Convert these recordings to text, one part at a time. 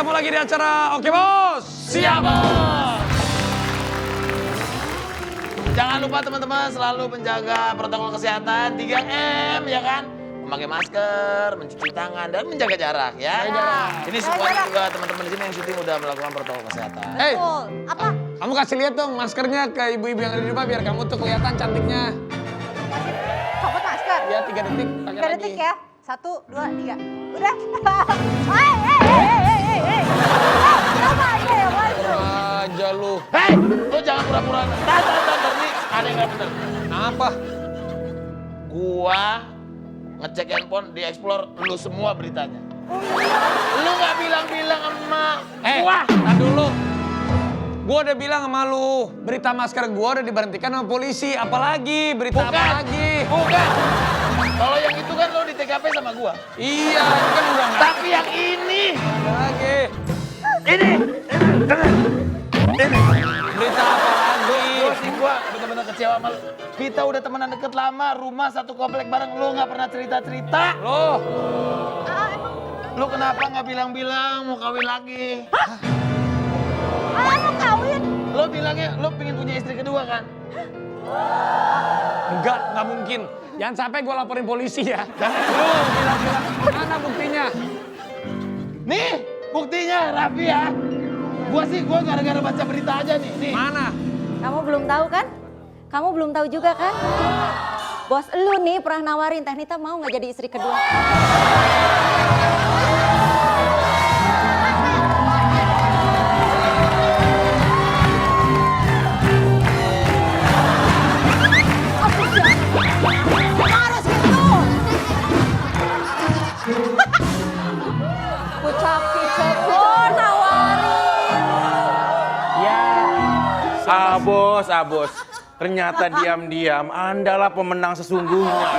ketemu lagi di acara Oke Bos. Siap, Bos. Jangan lupa teman-teman selalu menjaga protokol kesehatan 3M ya kan? Memakai masker, mencuci tangan, dan menjaga jarak ya. Ini semuanya juga teman-teman di sini yang syuting udah melakukan protokol kesehatan. Hei, Apa? kamu kasih lihat dong maskernya ke ibu-ibu yang ada di rumah biar kamu tuh kelihatan cantiknya. Copot masker. Ya 3 detik, pakai 3 lagi. detik ya. 1, 2, 3. Udah. Hei. Kenapa aja ya, Mas? Aja lu. Hei, lu jangan pura-pura. Tar, nih ada yang gak bener. Apa? Gua ngecek handphone, di explore lu semua beritanya. Lu gak bilang-bilang sama gua. Tahan dulu. Gua udah bilang sama lu, berita masker gua udah diberhentikan sama polisi. Apalagi? Berita apa lagi? Bukan. Kalau yang itu kan lu di TKP sama gua. Iya, itu kan udah nggak Tapi yang ini. ada lagi. Ini. Berita apa lagi? Gua bener-bener kecewa sama lu. Kita udah temenan deket lama, rumah satu komplek bareng, lu gak pernah cerita-cerita. Loh, Lu kenapa gak bilang-bilang mau kawin lagi? Mau kawin? Lu bilangnya lu pengen punya istri kedua kan? nggak mungkin. Jangan sampai gua laporin polisi ya. Lu bilang-bilang, mana buktinya? Nih, buktinya Raffi ya. Gua gara-gara baca berita aja nih. Mana? Kamu belum tahu kan? Kamu belum tahu juga kan? Bos lu nih pernah nawarin Teh Nita mau nggak jadi istri kedua? Harus gitu. Kucap-kicap. Oh, nawarin. Ya. Bos. Ternyata diam-diam Andalah pemenang sesungguhnya.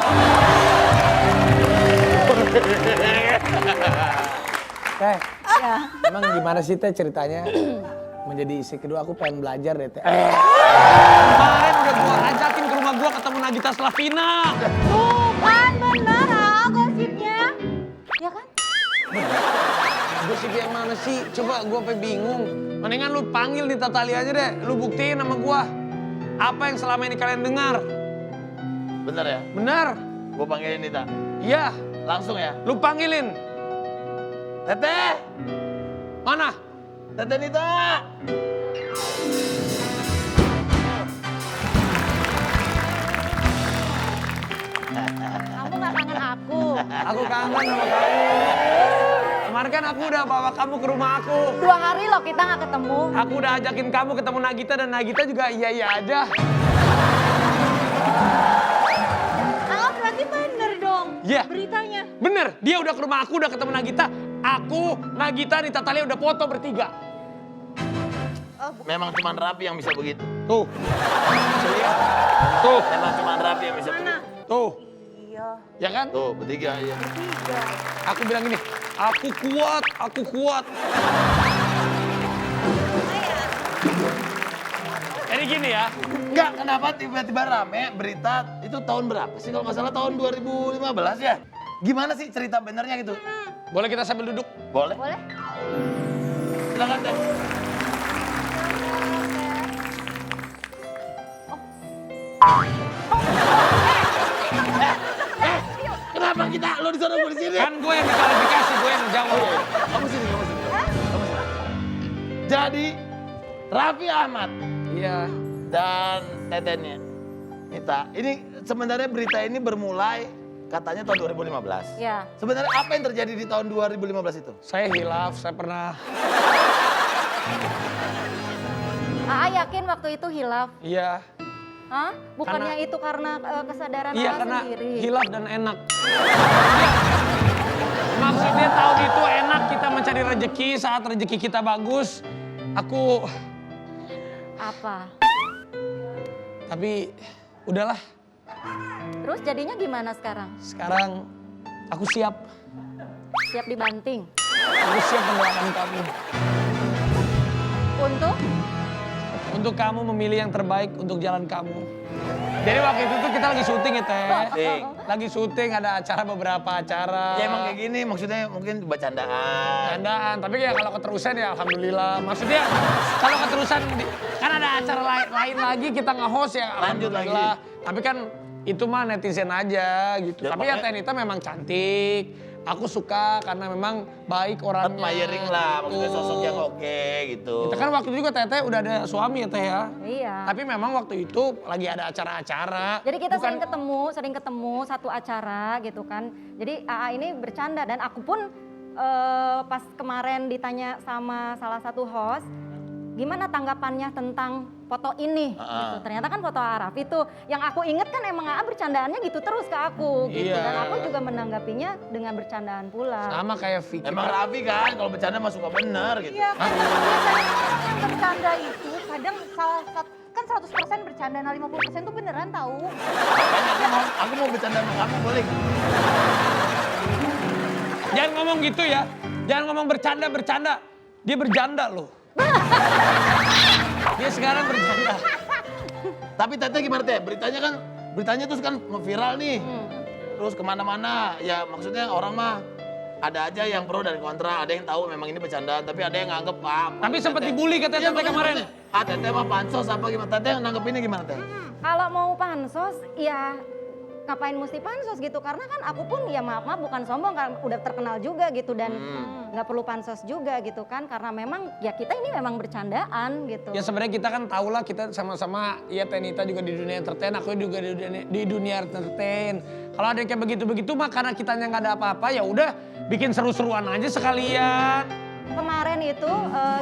Teh, Ya. emang gimana sih Teh ceritanya? Menjadi istri kedua aku pengen belajar deh Teh. Kemarin udah gua ajakin ke rumah gua ketemu Nagita Slavina. Tuh kan benar gosipnya. Ya kan? Gosip yang mana sih? Coba gua sampai bingung. Mendingan lu panggil Nita Tali aja deh. Lu buktiin sama gua. Apa yang selama ini kalian dengar? Bener ya? Benar? Gua panggilin Nita. Iya. Langsung ya. Lu panggilin. Teteh! Mana? Teteh Nita! Kamu gak kangen aku? Aku kangen sama kamu. Kemarin kan aku udah bawa kamu ke rumah aku. 2 hari loh kita gak ketemu. Aku udah ajakin kamu ketemu Nagita dan Nagita juga iya-iya aja. Berarti bener dong Iya. beritanya. Bener, dia udah ke rumah aku, udah ketemu Nagita. Aku, Nagita, Nita Talia udah foto bertiga. Memang cuma Raffi yang bisa begitu. Tuh. Bisa lihat. Tuh. Memang cuma Raffi yang bisa begitu. Tuh. Iya. Ya kan? Tuh, bertiga ya. Aku bilang gini, aku kuat. Jadi gini ya. Enggak, kenapa tiba-tiba rame berita itu tahun berapa sih? Kalau nggak salah tahun 2015 ya? Gimana sih cerita benernya gitu? Boleh kita sambil duduk? Boleh? Boleh? Silakan Teh. Kenapa kita? Lo di sana, gue di sini. Kan gue yang klarifikasi, gue yang jawab. Kamu sini. Jadi, Raffi Ahmad Iya. dan tetennya Nita, ini sebenarnya berita ini bermulai katanya tahun 2015. Ya. Sebenarnya apa yang terjadi di tahun 2015 itu? Saya hilaf, saya pernah. Yakin waktu itu hilaf? Iya. Hah? Bukannya itu karena kesadaran Iya, Aa karena sendiri? hilaf dan enak. Maksudnya tahun itu enak kita mencari rezeki, saat rezeki kita bagus. Aku, Apa? tapi udahlah. Terus jadinya gimana sekarang? Sekarang aku siap. Siap dibanting? Aku siap mendoakan kamu. Untuk? Untuk kamu memilih yang terbaik untuk jalan kamu. Jadi waktu itu tuh kita lagi syuting ya Teh. Syuting. Lagi syuting ada acara beberapa acara. Ya emang kayak gini maksudnya mungkin bercandaan. Candaan, tapi ya kalau keterusan ya alhamdulillah. Maksudnya kalau keterusan kan ada acara lain lagi kita nge-host ya Lanjut lagi. alhamdulillah. Tapi kan itu mah netizen aja gitu. Ya, Tapi ya makanya- Tenita memang cantik. Aku suka karena memang baik orangnya. Admiring lah, maksudnya Tuh. sosok yang oke gitu. Kita kan waktu itu juga Teteh udah ada suami ya Teh ya. Iya. Tapi memang waktu itu lagi ada acara-acara. Jadi kita Bukan- sering ketemu satu acara gitu kan. Jadi AA ini bercanda dan aku pun pas kemarin ditanya sama salah satu host, gimana tanggapannya tentang foto ini? Gitu. Ternyata kan foto Araf itu yang aku inget kan emang AA bercandaannya gitu terus ke aku gitu. Iya. Dan aku juga menanggapinya dengan bercandaan pula. sama kayak Vicky. Emang Raffi kan kalau bercanda mah suka bener gitu. Iya, kadang biasanya orang yang bercanda itu kadang salah satu kan 100% bercanda, nah 50% tuh beneran tahu. Makanya aku mau bercanda sama kamu boleh nggak? Jangan ngomong gitu ya. Jangan ngomong bercanda. Dia berjanda loh. Dia sekarang berjanda. Tapi Teteh gimana Teh? Beritanya terus kan viral nih. Terus kemana-mana, ya maksudnya orang mah ada aja yang pro dan kontra, ada yang tahu memang ini bercandaan, tapi ada yang nganggep Tapi sempat dibully kata Iya, Teteh kemarin. Teteh mah pansos apa gimana? Teteh nanggepinnya gimana Teh? Kalau mau pansos ya ngapain mesti pansos gitu karena kan aku pun ya maaf bukan sombong kan udah terkenal juga gitu dan nggak perlu pansos juga gitu kan karena memang ya kita ini memang bercandaan gitu. Ya sebenarnya kita kan tahu lah kita sama-sama ya Tenita juga di dunia entertain, aku juga di dunia entertain. Kalau ada yang kayak begitu-begitu mah karena kitanya nggak ada apa-apa ya udah bikin seru-seruan aja sekalian. Kemarin itu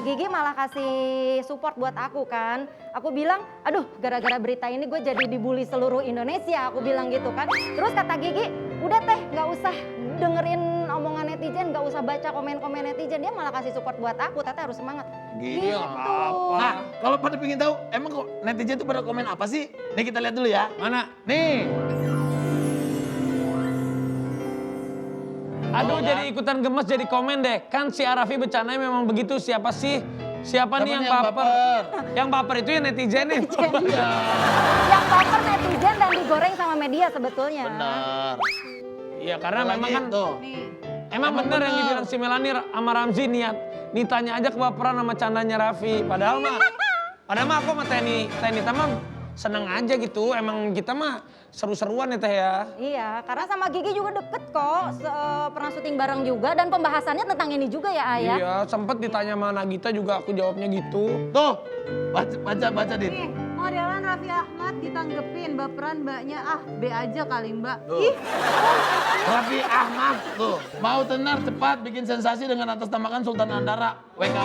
Gigi malah kasih support buat aku kan. Aku bilang, aduh gara-gara berita ini gue jadi dibully seluruh Indonesia. Aku bilang gitu kan. Terus kata Gigi, udah Teh gak usah dengerin omongan netizen, gak usah baca komen-komen netizen. Dia malah kasih support buat aku, Teteh harus semangat. Gitu. Iya, nggak apa-apa. Nah, kalau pada pengen tahu, emang kok netizen tuh pada komen apa sih? Nih kita lihat dulu ya. Mana? Nih. Aduh Oh, jadi ikutan gemes jadi komen deh. Kan si Arafi bercandanya memang begitu. Siapa sih? Siapa nih yang baper? Yang baper itu ya netizen nih. Yang baper netizen dan digoreng sama media sebetulnya. Benar. Iya karena memang kan tuh. emang bener yang dibilang si Melani sama Ramzi niat. Nitanya aja kebaperan sama candanya Raffi. Padahal mah aku sama Tenita mah seneng aja gitu. Emang kita mah seru-seruan ya Teh ya. Iya, karena sama Gigi juga deket kok. Pernah syuting bareng juga dan pembahasannya tentang ini juga ya Ayah. Iya sempet ditanya sama Nagita juga aku jawabnya gitu. Tuh, baca Dit. Nih, modelan Raffi Ahmad ditanggepin baperan mbaknya, B aja kali mbak. Tuh. Ih, Raffi Ahmad tuh, mau tenar cepat bikin sensasi dengan atas namakan Sultan Andara. WK.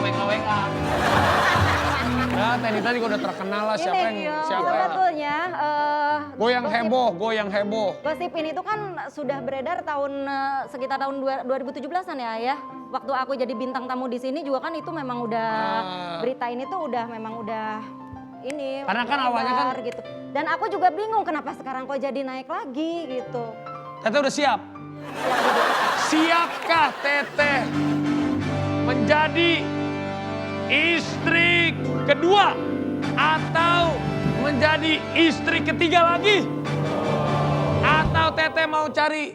Ya Tenita juga udah terkenal lah siapa yang Sebetulnya goyang heboh. gosip ini tuh kan sudah beredar sekitar tahun 2017-an ya Ayah. Waktu aku jadi bintang tamu di sini juga kan itu memang udah berita ini tuh memang udah ini. Karena kan beredar awalnya kan- gitu. Dan aku juga bingung kenapa sekarang kok jadi naik lagi gitu. Teteh udah siap? Siapkah Teteh menjadi istri kedua atau menjadi istri ketiga lagi? Atau Teteh mau cari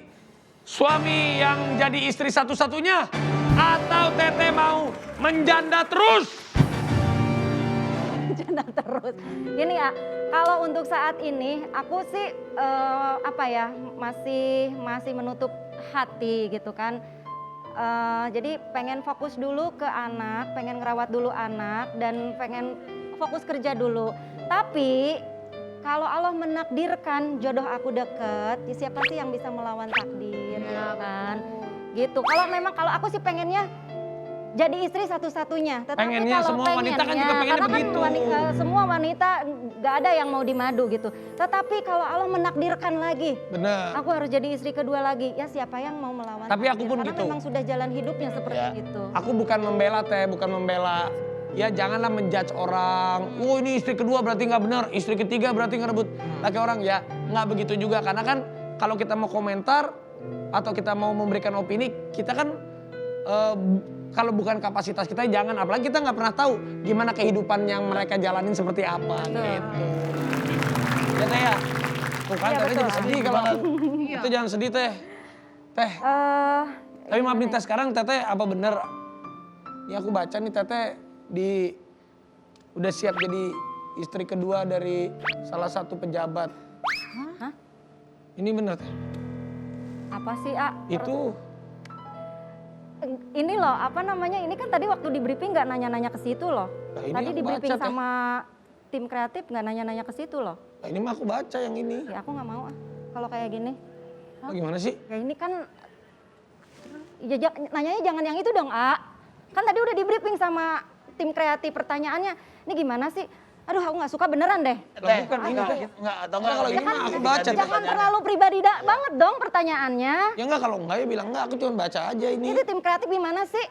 suami yang jadi istri satu-satunya? Atau Teteh mau menjanda terus? Bercanda terus. Gini ya, kalau untuk saat ini aku sih masih menutup hati gitu kan. Jadi pengen fokus dulu ke anak, pengen ngerawat dulu anak dan pengen fokus kerja dulu. Tapi kalau Allah menakdirkan jodoh aku deket, ya siapa sih yang bisa melawan takdir, ya kan? Gitu. Kalau aku sih pengennya jadi istri satu-satunya. Tetapi Pengennya, kalau semua wanita kan juga pengennya karena begitu. Semua wanita gak ada yang mau dimadu gitu. Tetapi kalau Allah menakdirkan lagi, Bener. aku harus jadi istri kedua lagi. Ya siapa yang mau melawan Tapi aku takdir? pun Karena gitu. memang sudah jalan hidupnya seperti Ya. itu. Aku bukan membela Teh, bukan membela. Ya janganlah menjudge orang. Oh ini istri kedua berarti nggak benar, istri ketiga berarti ngerebut laki orang. Ya nggak begitu juga karena kan kalau kita mau komentar atau kita mau memberikan opini, kita kan kalau bukan kapasitas kita jangan. Apalagi kita nggak pernah tahu gimana kehidupan yang mereka jalanin seperti apa. Gitu. Ya Teh ya. Tuh kan Iya, teteh jadi betul. sedih kalau Iya. itu jangan sedih teh. Teh, tapi maaf nih teh sekarang teteh apa bener? Ini aku baca nih teteh udah siap jadi istri kedua dari salah satu pejabat. Hah? Ini bener teh? Apa sih, A? Itu Ini loh, apa namanya, ini kan tadi waktu di briefing nggak nanya-nanya ke situ loh. Nah, ini Tadi aku di briefing baca, Teh. sama tim kreatif nggak nanya-nanya ke situ loh. nah ini mah aku baca yang ini. Ya aku nggak mau kalau kayak gini. Oh, gimana sih? Ya ini kan, nanyanya jangan yang itu dong, A. Kan tadi udah di briefing sama tim kreatif pertanyaannya. Ini gimana sih? Aduh, aku nggak suka beneran deh. Lah, bukan, ini enggak, tuh. enggak, atau Enggak, kalau enggak. ini mah aku baca. Jangan terlalu pribadi banget dong pertanyaannya. Ya enggak, kalau enggak ya bilang enggak, aku cuma baca aja ini. Ini tim kreatif gimana sih?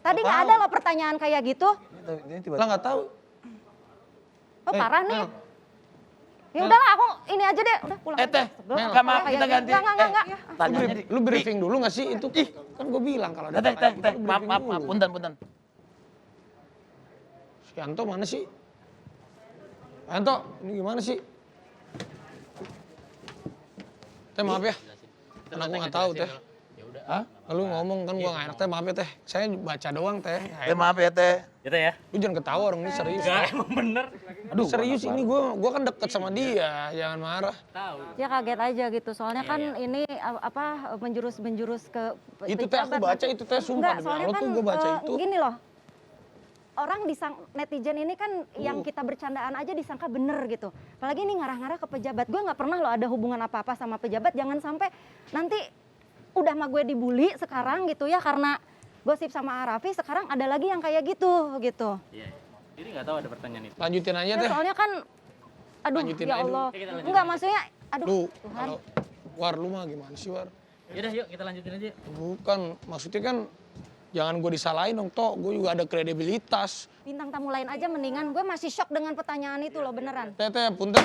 Tadi nggak Tahu. ada loh pertanyaan kayak gitu. Lah nggak tahu. Oh parah nih. Mel. Ya udahlah, aku ini aja deh. Udah pulang. Teh, Sebel. enggak maaf Kayak kita gitu. ganti. Enggak. Tanyanya di. Lu briefing dulu nggak sih itu? Kan gue bilang kalau ada Teh, kayak gitu, teh, lu maaf, briefing maaf, maaf, dulu. punten. Si Yanto mana sih? Yanto, ini gimana sih? Teh maaf ya. Karena aku nggak tahu teh. Hah? Lalu ngomong kan gua nggak enak teh, maaf ya teh. Saya baca doang teh. Teh maaf ya teh. Gitu ya? Lu jangan ketawa orang ini serius. Emang bener. Aduh serius ini gua kan deket sama dia, jangan marah. Ya kaget aja gitu. Soalnya kan ini apa menjurus ke Itu teh aku pejabat. baca itu teh sumpah Enggak, demi soalnya Allah kan tuh gua baca itu. gini loh. Orang netizen ini kan yang kita bercandaan aja disangka bener gitu. Apalagi ini ngarah-ngarah ke pejabat. Gue nggak pernah loh ada hubungan apa-apa sama pejabat. Jangan sampai nanti udah mah gue dibully sekarang gitu ya karena gosip sama Arafi. Sekarang ada lagi yang kayak gitu. Iya. Jadi nggak tahu ada pertanyaan itu. Lanjutin aja Ya, teh. soalnya kan, aduh Lanjutin ya aja dulu. Allah. Ya, kita lanjutin Enggak aja. maksudnya, aduh Lu Tuhan. kalau War lu mah gimana sih War? Yaudah yuk kita lanjutin aja. Bukan, maksudnya kan jangan gue disalahin dong, Tok. Gue juga ada kredibilitas. Bintang tamu lain aja mendingan gue masih shock dengan pertanyaan itu loh beneran. Teteh, punten.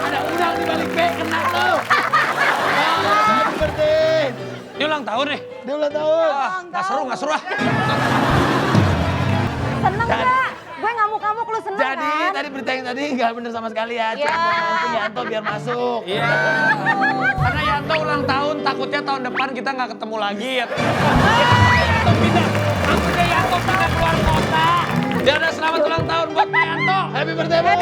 Ada udang di balik B, kena tuh. Happy birthday. Ini ulang tahun nih. Dia ulang tahun. Nggak seru ah. Seneng gak? Gue ngamuk-ngamuk lu seneng Jadi kan? tadi berita yang tadi nggak bener sama sekali ya. Cuma nanti Yanto biar masuk. Iya. Karena Yanto ulang tahun, takutnya tahun depan kita nggak ketemu lagi ya. Takutnya Yanto pindah keluar kota. Ya udah selamat ulang tahun buat Yanto. Happy birthday, Bos.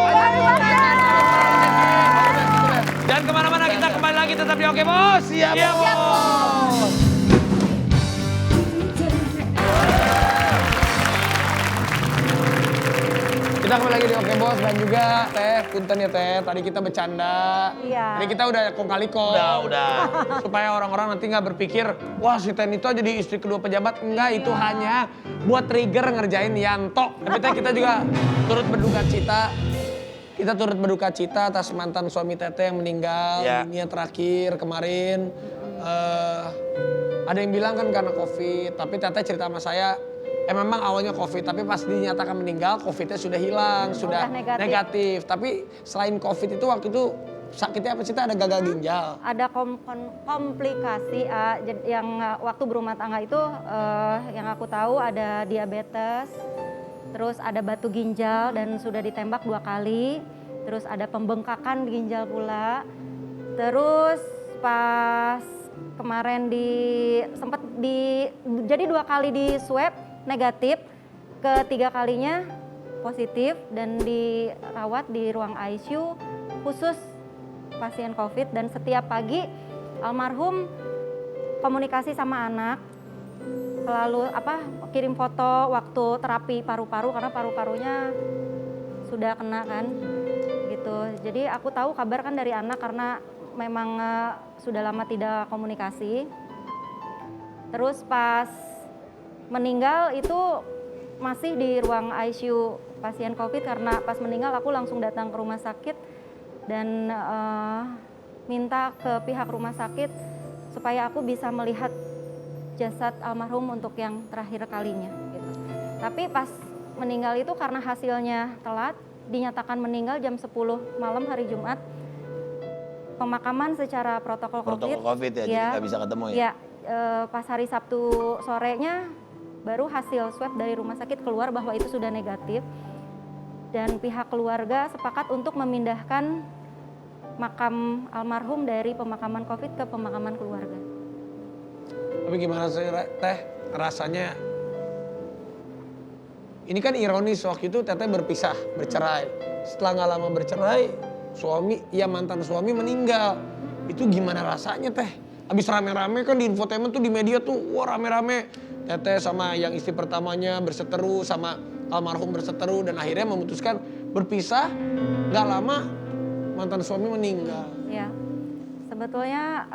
Dan kemana-mana kita kembali lagi tetap di Oke Bos. Siap, Iya, Bos. Bos. Kita kembali lagi di Oke Bos dan juga Teh, punten ya Teh, tadi kita bercanda. Iya. Tadi kita udah kong kali kong. Udah. Supaya orang-orang nanti nggak berpikir, wah si Ten itu jadi istri kedua pejabat. Enggak, itu hanya buat trigger ngerjain Yanto. Tapi Teh kita juga turut berduka cita. Kita turut berduka cita atas mantan suami Teteh yang meninggal Ya. dunia terakhir kemarin. Ada yang bilang kan karena COVID, tapi Teteh cerita sama saya, memang awalnya COVID, tapi pas dinyatakan meninggal, COVID-nya sudah hilang, sudah negatif. Tapi selain COVID itu waktu itu sakitnya apa sih? Ada gagal ginjal. Ada komplikasi yang waktu berumah tangga itu yang aku tahu ada diabetes, terus ada batu ginjal dan sudah ditembak 2 kali, terus ada pembengkakan ginjal pula, terus pas kemarin jadi 2 kali di swab negatif, ketiga kalinya positif dan dirawat di ruang ICU khusus pasien COVID. Dan setiap pagi almarhum komunikasi sama anak, selalu kirim foto waktu terapi paru-paru karena paru-parunya sudah kena kan gitu. Jadi aku tahu kabar kan dari anak karena memang sudah lama tidak komunikasi. Terus pas meninggal itu masih di ruang ICU pasien COVID karena pas meninggal aku langsung datang ke rumah sakit dan minta ke pihak rumah sakit supaya aku bisa melihat jasad almarhum untuk yang terakhir kalinya gitu. Tapi pas meninggal itu karena hasilnya telat, dinyatakan meninggal jam 10 malam hari Jumat. Pemakaman secara protokol COVID ya, jadi nggak bisa ketemu ya? Ya, pas hari Sabtu sorenya baru hasil swab dari rumah sakit keluar bahwa itu sudah negatif. Dan pihak keluarga sepakat untuk memindahkan makam almarhum dari pemakaman COVID ke pemakaman keluarga. Tapi gimana sih Teh rasanya? Ini kan ironis, waktu itu Teteh berpisah, bercerai. Setelah nggak lama bercerai, mantan suami meninggal. Itu gimana rasanya Teh? Abis rame-rame kan di infotainment tuh di media tuh, wah rame-rame. Teteh sama yang istri pertamanya berseteru, sama almarhum berseteru. Dan akhirnya memutuskan berpisah, nggak lama mantan suami meninggal. Ya, sebetulnya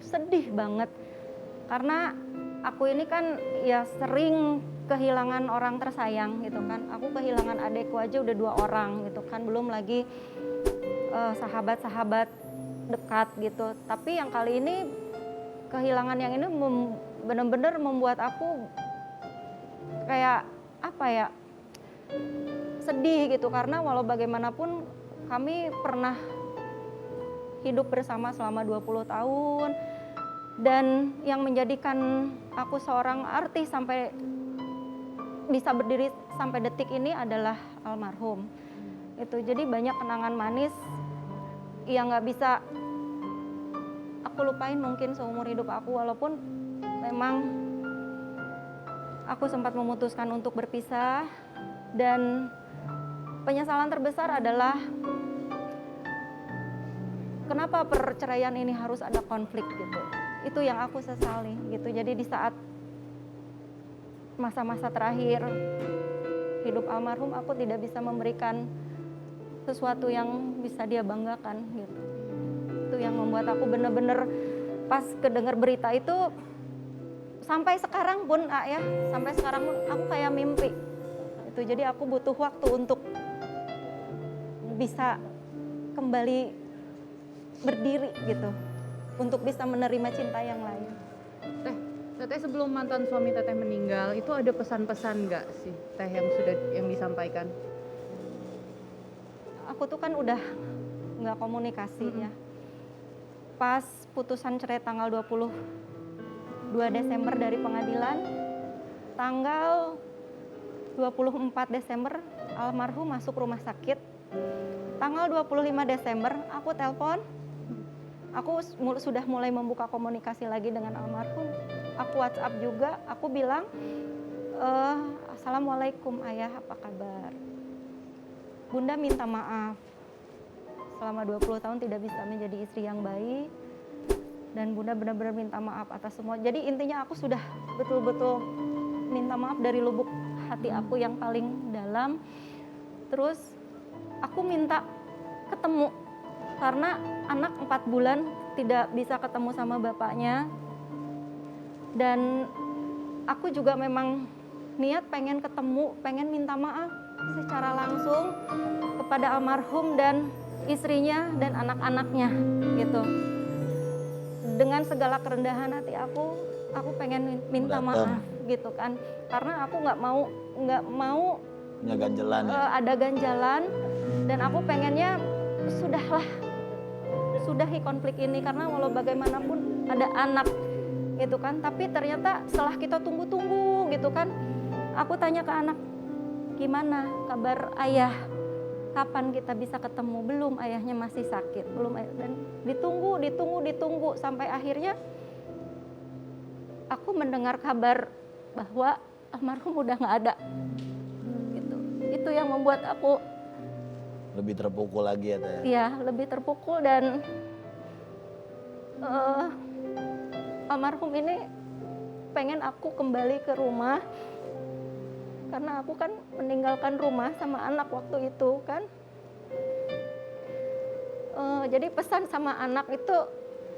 sedih banget. Karena aku ini kan ya sering kehilangan orang tersayang gitu kan. Aku kehilangan adekku aja udah 2 orang gitu kan. Belum lagi sahabat-sahabat dekat gitu. Tapi yang kali ini kehilangan yang ini benar-benar membuat aku kayak apa ya, sedih gitu. Karena walau bagaimanapun kami pernah hidup bersama selama 20 tahun. Dan yang menjadikan aku seorang artis sampai bisa berdiri sampai detik ini adalah almarhum. Itu jadi banyak kenangan manis yang nggak bisa aku lupain mungkin seumur hidup aku, walaupun memang aku sempat memutuskan untuk berpisah. Dan penyesalan terbesar adalah kenapa perceraian ini harus ada konflik gitu. Itu yang aku sesali gitu. Jadi di saat masa-masa terakhir hidup almarhum, aku tidak bisa memberikan sesuatu yang bisa dia banggakan gitu. Itu yang membuat aku benar-benar pas kedengar berita itu, sampai sekarang pun sampai sekarang pun aku kayak mimpi. Itu jadi aku butuh waktu untuk bisa kembali berdiri gitu, untuk bisa menerima cinta yang lain. Teteh sebelum mantan suami Teteh meninggal itu ada pesan-pesan nggak sih Teh yang disampaikan? Aku tuh kan udah nggak komunikasi ya. Pas putusan cerai tanggal 22 Desember dari pengadilan, tanggal 24 Desember almarhum masuk rumah sakit. Tanggal 25 Desember aku telepon, aku sudah mulai membuka komunikasi lagi dengan almarhum. Aku WhatsApp juga, aku bilang, Assalamualaikum ayah, apa kabar? Bunda minta maaf, selama 20 tahun tidak bisa menjadi istri yang baik. Dan Bunda benar-benar minta maaf atas semua. Jadi intinya aku sudah betul-betul minta maaf dari lubuk hati aku yang paling dalam. Terus aku minta ketemu, karena anak 4 bulan tidak bisa ketemu sama bapaknya. Dan aku juga memang niat pengen ketemu, pengen minta maaf secara langsung kepada almarhum dan istrinya dan anak-anaknya gitu. Dengan segala kerendahan hati aku pengen minta maaf gitu kan. Karena aku nggak mau punya ganjelan ya? Ada ganjalan, dan aku pengennya sudahi konflik ini, karena walau bagaimanapun ada anak gitu kan. Tapi ternyata setelah kita tunggu-tunggu gitu kan, aku tanya ke anak, gimana kabar ayah, kapan kita bisa ketemu? Belum, ayahnya masih sakit, belum. Dan ditunggu sampai akhirnya aku mendengar kabar bahwa almarhum udah nggak ada gitu. Itu yang membuat aku lebih terpukul lagi ya Teh? Iya, lebih terpukul. Dan almarhum ini pengen aku kembali ke rumah, karena aku kan meninggalkan rumah sama anak waktu itu kan. Jadi pesan sama anak itu,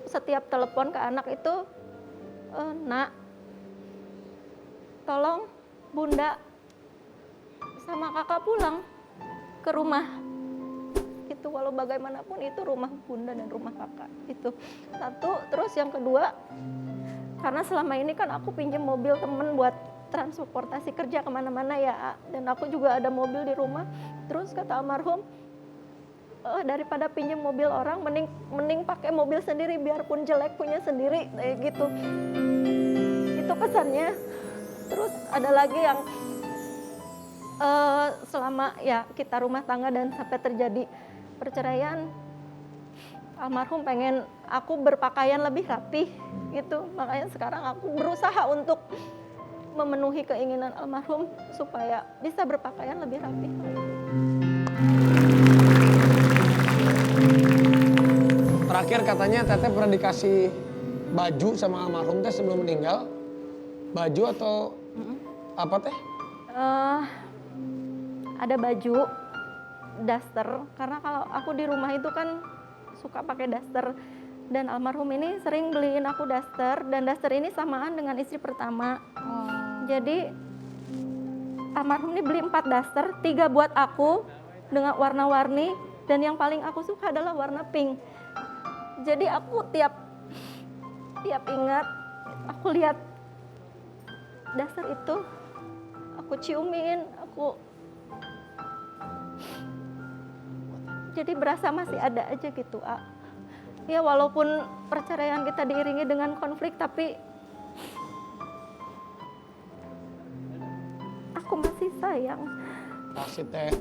setiap telepon ke anak itu, Nak, tolong Bunda sama Kakak pulang ke rumah. Itu walau bagaimanapun itu rumah bunda dan rumah kakak. Itu satu. Terus yang kedua, karena selama ini kan aku pinjam mobil temen buat transportasi kerja kemana-mana ya, dan aku juga ada mobil di rumah. Terus kata almarhum, daripada pinjam mobil orang, mending pakai mobil sendiri, biarpun jelek punya sendiri, kayak gitu. Itu pesannya. Terus ada lagi yang selama ya kita rumah tangga dan sampai terjadi perceraian, almarhum pengen aku berpakaian lebih rapi gitu. Makanya sekarang aku berusaha untuk memenuhi keinginan almarhum supaya bisa berpakaian lebih rapi. Terakhir katanya Teteh pernah dikasih baju sama almarhum Teh sebelum meninggal. Baju atau apa Teh? Ada baju, daster, karena kalau aku di rumah itu kan suka pakai daster, dan almarhum ini sering beliin aku daster, dan daster ini samaan dengan istri pertama. Jadi almarhum ini beli 4 daster, 3 buat aku dengan warna-warni, dan yang paling aku suka adalah warna pink. Jadi aku tiap ingat, aku lihat daster itu, aku ciumin, jadi berasa masih ada aja gitu, ya walaupun perceraian kita diiringi dengan konflik, tapi aku masih sayang. Masih Teh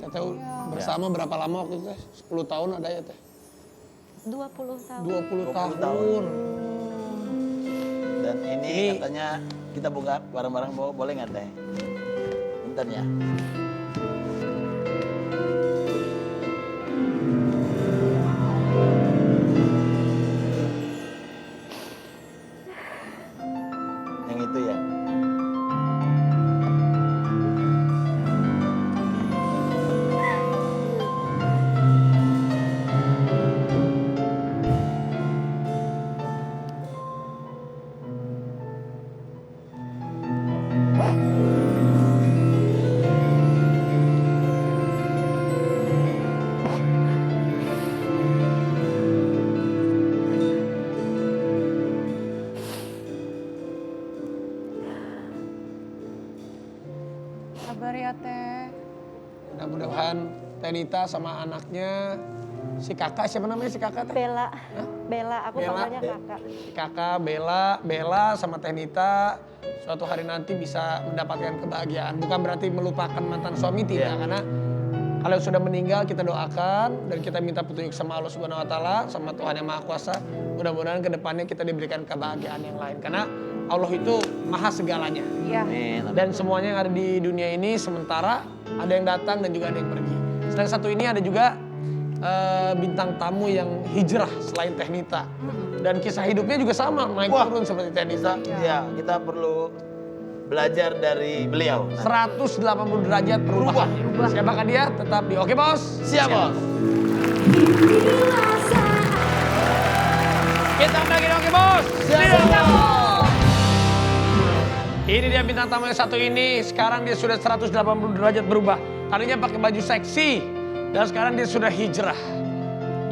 bersama berapa lama waktu itu Teh? 10 tahun ada ya Teh? 20 tahun. 20 tahun. Dan ini katanya kita buka bareng-bareng, boleh nggak Teh? Bentar ya. Yang itu ya. Sabar ya Teh. Mudah-mudahan Teh Nita sama anaknya, si kakak, siapa namanya si kakak Teh? Bella, Bella, aku Bella. panggilnya kakak. Si kakak, Bella sama Teh Nita suatu hari nanti bisa mendapatkan kebahagiaan. Bukan berarti melupakan mantan suami, tidak. Karena kalau sudah meninggal kita doakan dan kita minta petunjuk sama Allah Subhanahu Wa Taala, sama Tuhan Yang Maha Kuasa. Mudah-mudahan ke depannya kita diberikan kebahagiaan yang lain. Karena Allah itu maha segalanya. Iya. Amin. Dan semuanya yang ada di dunia ini sementara, ada yang datang dan juga ada yang pergi. Selain satu ini ada juga bintang tamu yang hijrah selain Teh Nita. Dan kisah hidupnya juga sama, naik turun seperti Teh Nita. Ya, kita perlu belajar dari beliau. 180 derajat perubahan. Siapakah dia? Tetap di Oke Bos. Siap, Bos. Kita lagi di Oke Bos. Siap, Bos. Ini dia bintang tamu yang satu ini. Sekarang dia sudah 180 derajat berubah. Tadinya pakai baju seksi. Dan sekarang dia sudah hijrah.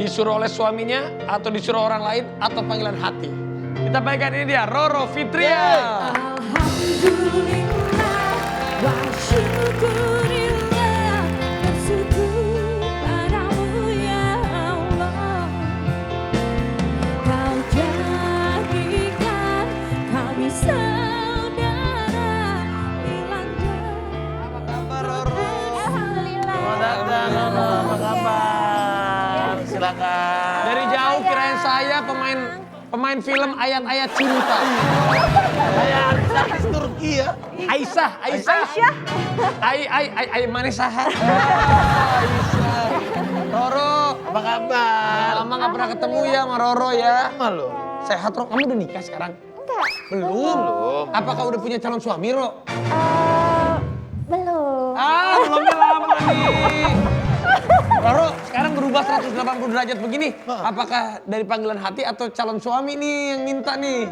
Disuruh oleh suaminya, atau disuruh orang lain, atau panggilan hati. Kita baikkan ini dia, Roro Fitria. Alhamdulillah wa syukurillah, bersyukur padamu ya Allah. Kau jadikan kami saudara Ilanda. Apa kabar Roro? Alhamdulillah. Selamat datang, Roro. Apa kabar? Silakan. Dari jauh kirain saya pemain film ayat-ayat cinta. Saya artis Turki ya. Aisyah. Ai mana saha? Aisyah. Roro, Apa kabar? lama gak pernah ketemu ya sama Roro ya. Halo. Sehat Ro, kamu udah nikah sekarang? Enggak. Belum. Belum. Apakah udah punya calon suami Ro? Belum. Belumnya lama nih. Roro, sekarang berubah 180 derajat begini. Apakah dari panggilan hati atau calon suami nih yang minta nih?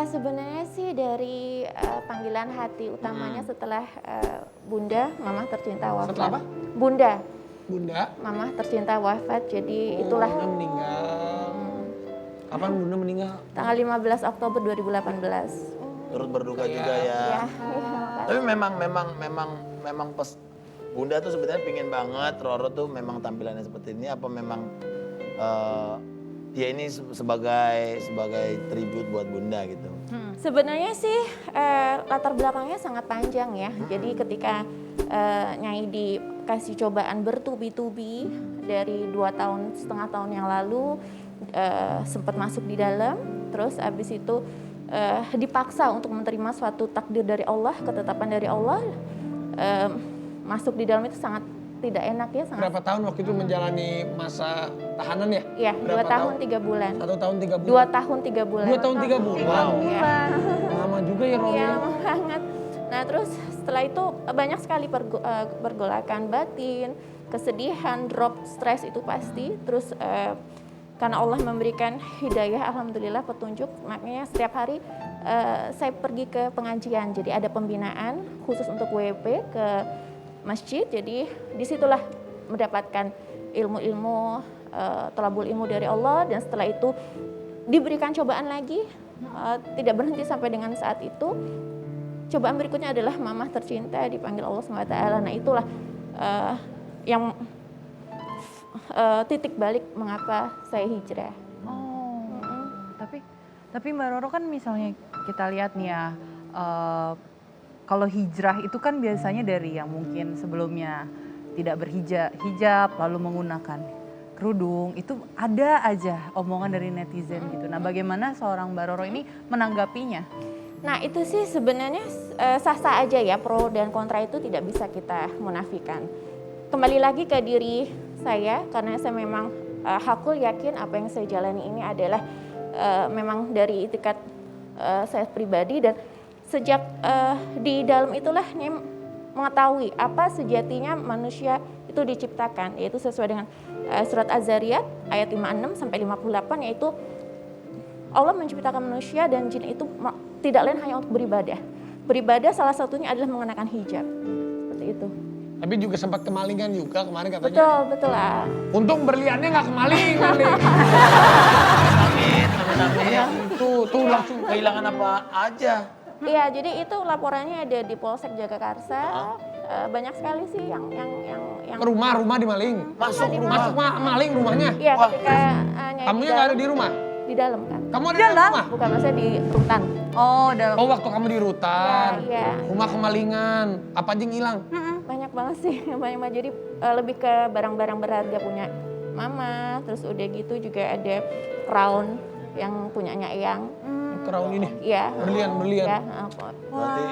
Sebenarnya sih dari panggilan hati utamanya setelah Bunda, Mama tercinta wafat. Setelah apa? Bunda. Bunda. Mama tercinta wafat, jadi itulah Bunda meninggal. Kapan Bunda meninggal? tanggal 15 Oktober 2018. Turut berduka juga ya. Ya. Tapi memang pas Bunda tuh sebenarnya pingin banget Roro tuh memang tampilannya seperti ini apa memang ya ini sebagai tribute buat Bunda gitu. Sebenarnya sih latar belakangnya sangat panjang ya. Jadi ketika Nyai dikasih cobaan bertubi-tubi dari 2,5 tahun yang lalu, sempat masuk di dalam, terus abis itu dipaksa untuk menerima suatu takdir dari Allah, ketetapan dari Allah, masuk di dalam itu sangat tidak enak ya. Sangat, Berapa tahun waktu itu menjalani masa tahanan ya? Iya, 2 Berapa tahun 3 bulan. 1 tahun 3 bulan. 2 tahun 3 bulan. 2 tahun 3 bulan. Iya. Lama juga ya Roro. Iya, banget. Nah terus setelah itu banyak sekali pergolakan batin, kesedihan, drop, stres itu pasti. Terus karena Allah memberikan hidayah, alhamdulillah petunjuk, makanya setiap hari saya pergi ke pengajian. Jadi ada pembinaan khusus untuk WP ke masjid. Jadi disitulah mendapatkan ilmu-ilmu, thalabul ilmu dari Allah. Dan setelah itu diberikan cobaan lagi, tidak berhenti sampai dengan saat itu. Cobaan berikutnya adalah mamah tercinta dipanggil Allah SWT. Nah itulah yang titik balik mengapa saya hijrah. Oh, tapi Mbak Roro kan misalnya kita lihat nih ya, kalau hijrah itu kan biasanya dari yang mungkin sebelumnya tidak berhijab lalu menggunakan kerudung, itu ada aja omongan dari netizen gitu. Nah bagaimana seorang Mbak Roro ini menanggapinya? Nah itu sih sebenarnya sah-sah aja ya, pro dan kontra itu tidak bisa kita munafikan. Kembali lagi ke diri saya, karena saya memang hakul yakin apa yang saya jalani ini adalah memang dari itikat saya pribadi. Dan sejak di dalam itulah mengetahui apa sejatinya manusia itu diciptakan, yaitu sesuai dengan surat Az-Zariyat ayat 56 sampai 58, yaitu Allah menciptakan manusia dan jin itu tidak lain hanya untuk beribadah. Beribadah salah satunya adalah mengenakan hijab. Seperti itu. Tapi juga sempat kemalingan juga kemarin katanya. Betul lah. Untung berliannya nggak kemalingan nih. Amin. Tuh langsung. Kehilangan apa aja? Iya, jadi itu laporannya ada di Polsek Jagakarsa. Banyak sekali sih yang Rumah dimaling. Masuk maling rumahnya. Iya, ketika Kamunya nggak ada di rumah? Di dalam kan. Kamu ada di rumah? Bukan, maksudnya di rutan. Oh, dalam. Oh, waktu kamu di rutan. Iya. Rumah kemalingan. Apa aja yang hilang? Banyak banget sih, banyak banget. Jadi lebih ke barang-barang berharga punya mama, terus udah gitu juga ada crown yang punyanya Eyang. Crown ini. Iya. Berlian. Ya, Berarti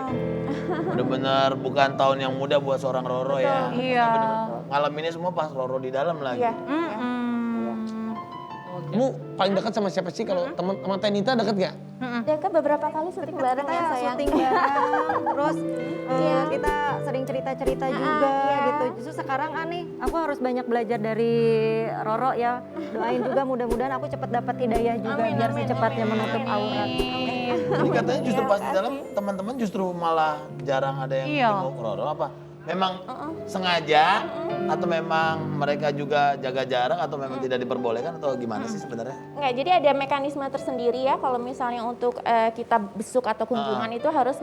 benar-benar bukan tahun yang mudah buat seorang Roro ya. Iya. Ngalaminnya semua pas Roro di dalam lagi. iya. Kamu paling dekat sama siapa sih? Kalau teman Tenita dekat gak? Dekat beberapa kali syuting bareng ya sayang. Syuting bareng, terus kita sering cerita-cerita juga gitu. Justru sekarang nih, aku harus banyak belajar dari Roro ya. Doain juga mudah-mudahan aku cepat dapat hidayah juga biar secepatnya menutup aurat. Jadi katanya justru pas di dalam teman-teman justru malah jarang ada yang jenguk Roro apa? Memang sengaja atau memang mereka juga jaga jarak atau memang tidak diperbolehkan atau gimana sih sebenarnya? Enggak, jadi ada mekanisme tersendiri ya kalau misalnya untuk kita besuk atau kunjungan itu harus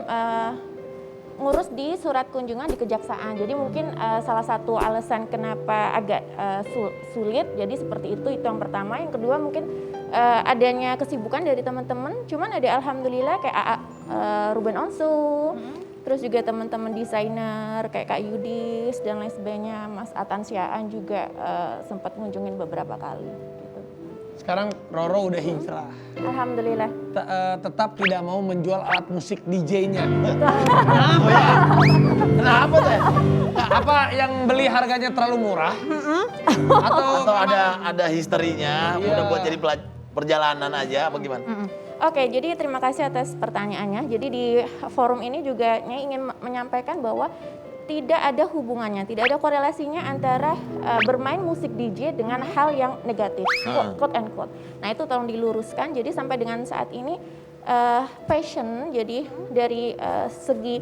ngurus di surat kunjungan di kejaksaan. Jadi mungkin salah satu alasan kenapa agak sulit jadi seperti itu yang pertama. Yang kedua mungkin adanya kesibukan dari teman-teman. Cuman ada alhamdulillah kayak AA Ruben Onsu, terus juga teman-teman desainer kayak Kak Yudis dan lain sebagainya, Mas Atan Siaan juga sempat ngunjungin beberapa kali. Gitu. Sekarang Roro udah hijrah. Alhamdulillah. Tetap tidak mau menjual alat musik DJ-nya. Kenapa teh? Apa yang beli harganya terlalu murah? Atau ada histerinya, udah buat jadi perjalanan aja apa gimana? Oke, jadi terima kasih atas pertanyaannya. Jadi di forum ini juga Nyai ingin menyampaikan bahwa tidak ada hubungannya, tidak ada korelasinya antara bermain musik DJ dengan hal yang negatif, quote and quote. Nah itu tolong diluruskan. Jadi sampai dengan saat ini passion, jadi dari segi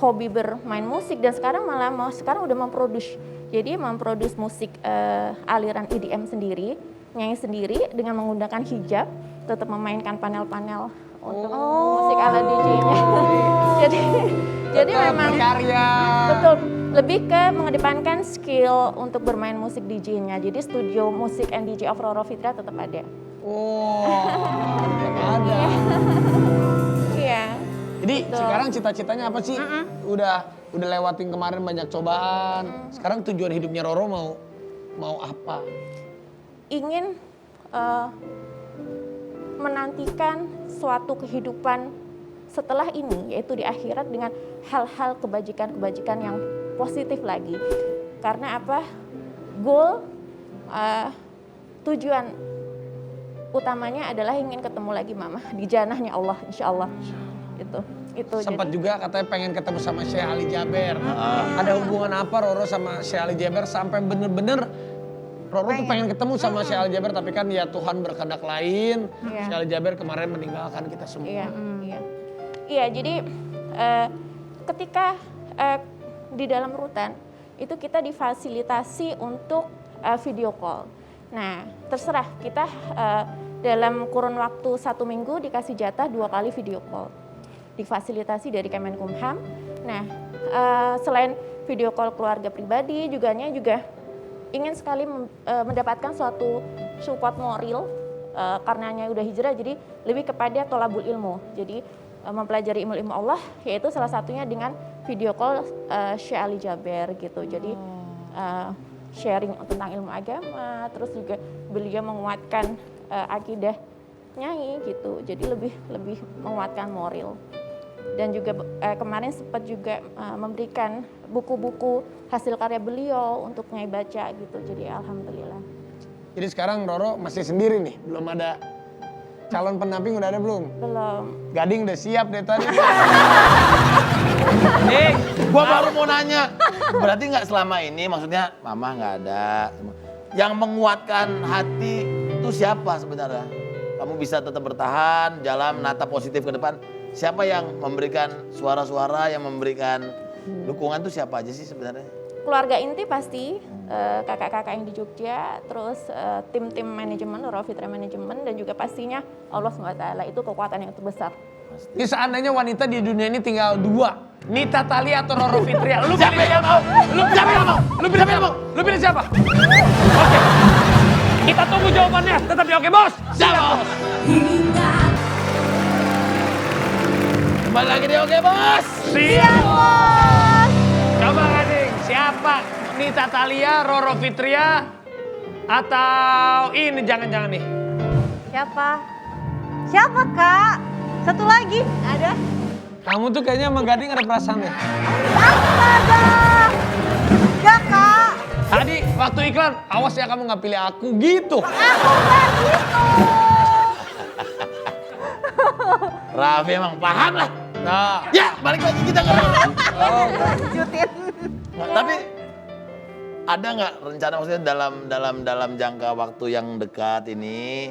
hobi bermain musik dan sekarang malah sekarang udah memproduksi Jadi memproduksi musik aliran EDM sendiri, nyanyi sendiri dengan menggunakan hijab, tetap memainkan panel-panel untuk musik ala DJ-nya. jadi memang karya. betul lebih ke mengedepankan skill untuk bermain musik DJ-nya. Jadi studio musik and DJ of Roro Fitria tetap ada. Ada. Iya. Jadi Betul. sekarang cita-citanya apa sih? Udah lewatin kemarin banyak cobaan. Sekarang tujuan hidupnya Roro mau apa? Ingin menantikan suatu kehidupan setelah ini, yaitu di akhirat dengan hal-hal kebajikan-kebajikan yang positif lagi. Karena apa? Goal, tujuan utamanya adalah ingin ketemu lagi Mama di janahnya Allah, insya Allah. Itu. Sempat jadi. juga katanya pengen ketemu sama Syekh Ali Jaber. Ada hubungan apa Roro sama Syekh Ali Jaber sampai bener-bener Roro tuh pengen ketemu sama Syekh Ali Jaber, tapi kan ya Tuhan berkehendak lain. Iya. Syekh Ali Jaber kemarin meninggalkan kita semua. Iya, jadi ketika di dalam rutan itu kita difasilitasi untuk video call. Nah, terserah kita dalam kurun waktu 1 minggu dikasih jatah 2 kali video call. Difasilitasi dari Kemenkumham. Nah, selain video call keluarga pribadi, juga ingin sekali mendapatkan suatu support moral karenanya udah hijrah, jadi lebih kepada tolabul ilmu. Jadi mempelajari ilmu Allah, yaitu salah satunya dengan video call Syekh Ali Jaber gitu. Jadi sharing tentang ilmu agama, terus juga beliau menguatkan akidah nyai gitu. Jadi lebih menguatkan moral. Dan juga kemarin sempat juga memberikan buku-buku hasil karya beliau untuk nyai baca gitu. Jadi alhamdulillah. Jadi sekarang Roro masih sendiri nih, belum ada calon pendamping, udah ada belum? Belum. Gading udah siap deh tadi. Gua baru mau nanya. Berarti nggak selama ini, maksudnya Mama nggak ada. Yang menguatkan hati itu siapa sebenarnya? Kamu bisa tetap bertahan, jalan menata positif ke depan. Siapa yang memberikan suara-suara, yang memberikan dukungan itu siapa aja sih sebenarnya? Keluarga inti pasti, kakak-kakak yang di Jogja, terus tim-tim manajemen, Roro Fitria manajemen, dan juga pastinya Allah SWT, itu kekuatan yang terbesar. Ini seandainya wanita di dunia ini tinggal 2, Nita Thalia atau Roro Fitria, lu pilih siapa? Lu pilih siapa? Oke. Kita tunggu jawabannya, tetap di Oke Bos. Siapa? Kembali lagi di Oke Bos. Siap Bos. Coba Gading, siapa? Nita Thalia, Roro Fitria, atau ini jangan-jangan nih? Siapa Kak? Satu lagi ada? Kamu tuh kayaknya sama Gading ada perasaan deh. Astaga! Enggak Kak, Tadi waktu iklan, awas ya kamu nggak pilih aku gitu. aku nggak gitu. Raffi emang paham lah. Nah, Ya, balik lagi kita ke Roro. Lanjutin. Nah, tapi ada nggak rencana maksudnya dalam jangka waktu yang dekat ini,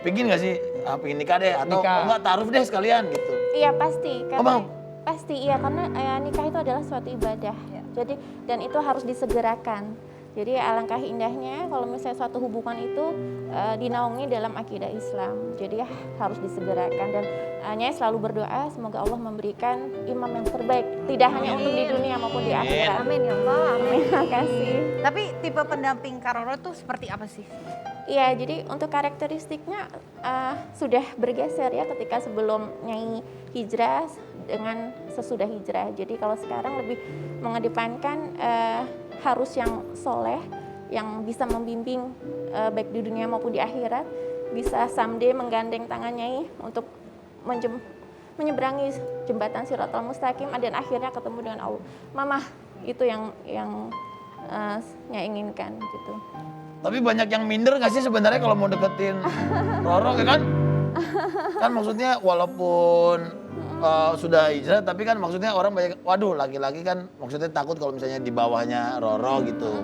pingin nggak sih pingin nikah deh atau Nikah. enggak taruh deh sekalian gitu? Iya pasti, Oh, mau? pasti iya karena nikah itu adalah suatu ibadah. Jadi dan itu harus disegerakan. Jadi alangkah indahnya kalau misalnya suatu hubungan itu dinaungi dalam akidah Islam. Jadi harus disegerakan dan Nyai selalu berdoa semoga Allah memberikan imam yang terbaik, tidak hanya untuk di dunia maupun di akhirat. Amin ya Allah, amin. Terima kasih. Tapi tipe pendamping Kak Roro tuh seperti apa sih? Iya, jadi untuk karakteristiknya sudah bergeser ya ketika sebelum Nyai hijrah dengan sesudah hijrah. Jadi kalau sekarang lebih mengedepankan harus yang soleh, yang bisa membimbing baik di dunia maupun di akhirat, bisa someday menggandeng tangan Nyai untuk menyeberangi jembatan Shiratal Mustaqim dan akhirnya ketemu dengan Allah. Mama, itu yang Nyai inginkan gitu. Tapi banyak yang minder nggak sih sebenarnya kalau mau deketin Roro ya kan? Kan maksudnya walaupun sudah hijrah tapi kan maksudnya orang banyak, waduh laki-laki kan maksudnya takut kalau misalnya di bawahnya Roro gitu.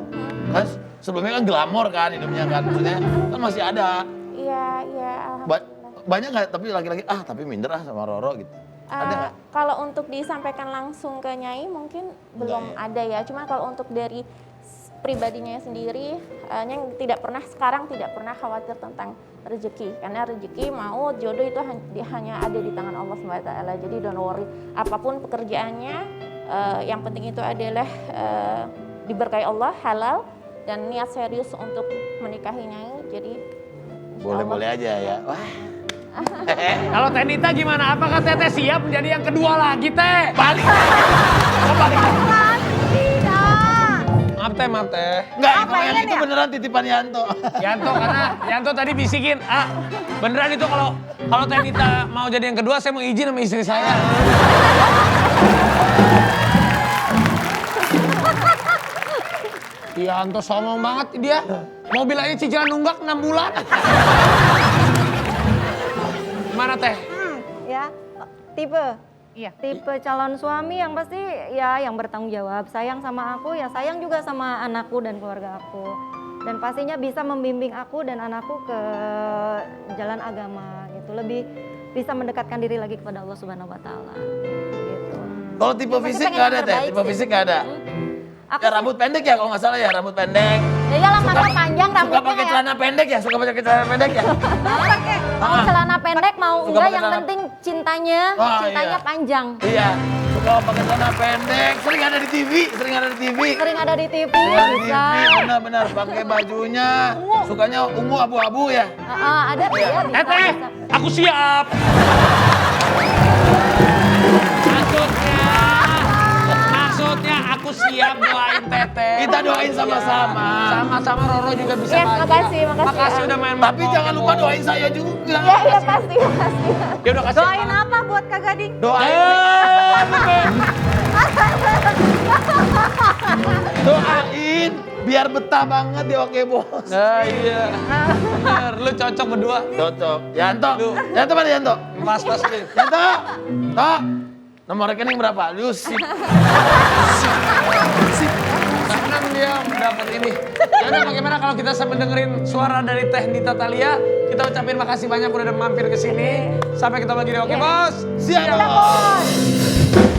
Kan sebelumnya kan glamor kan hidupnya kan, maksudnya kan masih ada. Iya, alhamdulillah. Banyak nggak tapi laki-laki tapi minder sama Roro gitu. Ada nggak? Kalau untuk disampaikan langsung ke Nyai mungkin belum ada ya. Cuma kalau untuk dari pribadinya sendiri yang tidak pernah khawatir tentang rezeki, karena rezeki mau jodoh itu hanya ada di tangan Allah SWT. Jadi don't worry, apapun pekerjaannya, yang penting itu adalah diberkahi Allah, halal, dan niat serius untuk menikahinya. Jadi Boleh-boleh aja ya. Wah. Kalau Teh Nita gimana? Apakah Teteh siap menjadi yang kedua lagi, Teh? Balik. Oh, balik. Maaf, Teh, maaf, Teh. Enggak, yang itu beneran titipan Yanto. Yanto, karena Yanto tadi bisikin, beneran itu kalau Teh Nita mau jadi yang kedua, saya mau izin sama istri saya. Yanto sombong banget dia. Mobil aja cicilan nunggak 6 bulan. Gimana, Teh? Ya, tipe. Iya. Tipe calon suami yang pasti ya yang bertanggung jawab, sayang sama aku, ya sayang juga sama anakku dan keluarga aku. Dan pastinya bisa membimbing aku dan anakku ke jalan agama gitu. Lebih bisa mendekatkan diri lagi kepada Allah Subhanahu wa taala. Gitu. Kalau tipe Pasti fisik pengen nggak ada, yang Teh? terbaik Tipe sih. fisik nggak ada? Aku Ya rambut pendek ya kalau nggak salah ya, rambut pendek. ya iyalah mata panjang Suka rambutnya pakai ya. celana pendek ya? Suka pakai celana pendek ya? Mau celana pendek mau Suka enggak pakai yang celana- penting cintanya iya. panjang. Iya, suka pakai celana pendek, sering ada di TV, Sering ada di TV Sering ada di bisa. TV, benar-benar pakai bajunya, sukanya ungu abu-abu ya. Ada ya bisa. Teh, bisa. aku siap. Maksudnya aku siap doain Teteh. Kita doain sama-sama. Sama-sama Roro juga bisa Yes, bahagia. makasih. Makasih udah main. Tapi jangan lupa doain saya juga. Iya pasti. Ya udah kasih. Doain apa buat Kak Gading? Doain biar betah banget di Oke Bos. Nah, iya. Bener, lu cocok berdua. Cocok. Yanto, Yanto mana Yanto? Pas-pas nih. Yanto, Tok. Nomor rekening berapa? Lu sip. Senang dia dapat ini. Yaudah bagaimana kalau kita sambil dengerin suara dari Teh Nita Thalia, kita ucapin makasih banyak udah mampir ke sini. Sampai ketemu lagi di Oke Bos. Siap, Bos.